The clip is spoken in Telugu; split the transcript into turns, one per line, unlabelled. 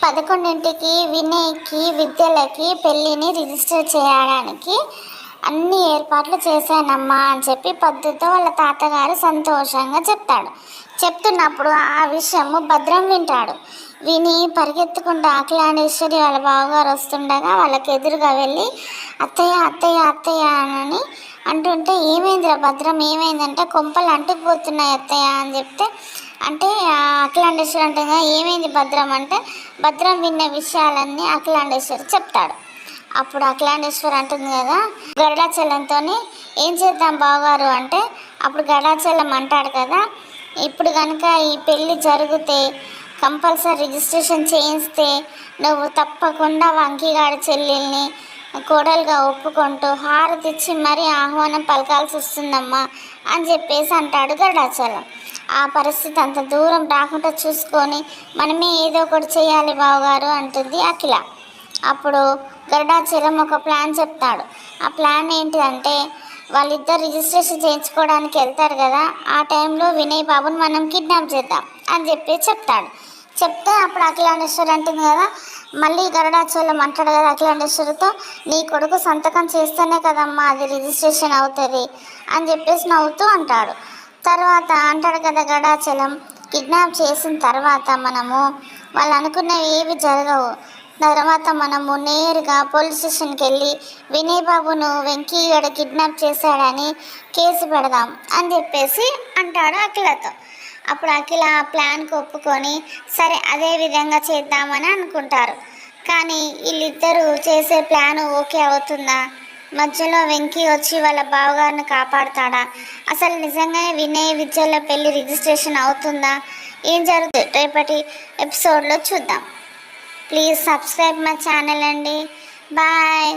11కి వినయ్కి విద్యలకి పెళ్ళిని రిజిస్టర్ చేయడానికి అన్ని ఏర్పాట్లు చేశానమ్మా అని చెప్పి పద్దుతో వాళ్ళ తాతగారు సంతోషంగా చెప్తాడు. చెప్తున్నప్పుడు ఆ విషయము భద్రం వింటాడు. విని పరిగెత్తుకుంటూ అఖిలాండేశ్వరి వాళ్ళ బావగారు వస్తుండగా వాళ్ళకి ఎదురుగా వెళ్ళి అత్తయ్య అత్తయ్య అత్తయ్య అని అంటుంటే, ఏమైందిరా భద్రం ఏమైందంటే, కొంపలు అంటుకుపోతున్నాయి అత్తయ్య అని చెప్తే, అంటే అఖిలాండేశ్వరి అంటుందా ఏమైంది భద్రం అంటే, భద్రం విన్న విషయాలన్నీ అఖిలాండేశ్వరి చెప్తాడు. అప్పుడు అఖిలాండేశ్వరి అంటుంది కదా గరుడాచలంతో ఏం చేద్దాం బావగారు అంటే, అప్పుడు గరుడాచలం అంటాడు కదా, ఇప్పుడు కనుక ఈ పెళ్ళి జరిగితే కంపల్సరీ రిజిస్ట్రేషన్ చేయిస్తే నువ్వు తప్పకుండా వంకీగాడి చెల్లెల్ని కోడలుగా ఒప్పుకుంటూ హారతిచ్చి మరీ ఆహ్వానం పలకాల్సి వస్తుందమ్మా అని చెప్పేసి అంటాడు గరుడాచలం. ఆ పరిస్థితి అంత దూరం రాకుండా చూసుకొని మనమే ఏదో ఒకటి చేయాలి బావగారు అంటుంది అఖిల. అప్పుడు గరుడాచలం ఒక ప్లాన్ చెప్తాడు. ఆ ప్లాన్ ఏంటి అంటే, వాళ్ళిద్దరు రిజిస్ట్రేషన్ చేయించుకోవడానికి వెళ్తారు కదా, ఆ టైంలో వినయ్ బాబుని మనం కిడ్నాప్ చేద్దాం అని చెప్పి చెప్తాడు. చెప్తే అప్పుడు అఖిలాండేశ్వరి అంటుంది కదా, మళ్ళీ గరుడాచలం అంటాడు కదా అఖిలాండేశ్వరితో, నీ కొడుకు సంతకం చేస్తేనే కదమ్మా అది రిజిస్ట్రేషన్ అవుతుంది అని చెప్పేసి నవ్వుతూ అంటాడు. తర్వాత అంటాడు కదా గరుడాచలం, కిడ్నాప్ చేసిన తర్వాత మనము వాళ్ళు అనుకున్నవి ఏవి జరగవు, తర్వాత మనము నేరుగా పోలీస్ స్టేషన్కి వెళ్ళి వినయ్ బాబును వెంకయ్యడు కిడ్నాప్ చేశాడని కేసు పెడదాం అని చెప్పేసి అంటాడు అఖిలతో. అప్పుడు అఖిల ఆ ప్లాన్కి ఒప్పుకొని సరే అదే విధంగా చేద్దామని అనుకుంటారు. కానీ వీళ్ళిద్దరూ చేసే ప్లాన్ ఓకే అవుతుందా, మధ్యలో వెంకీ వచ్చి వాళ్ళ బావగారిని కాపాడుతాడా, అసలు నిజంగానే వినయ్ విద్యల పెళ్ళి రిజిస్ట్రేషన్ అవుతుందా, ఏం జరుగుతుంది రేపటి ఎపిసోడ్లో చూద్దాం. ప్లీజ్ సబ్స్క్రైబ్ మై ఛానల్ అండి. బాయ్.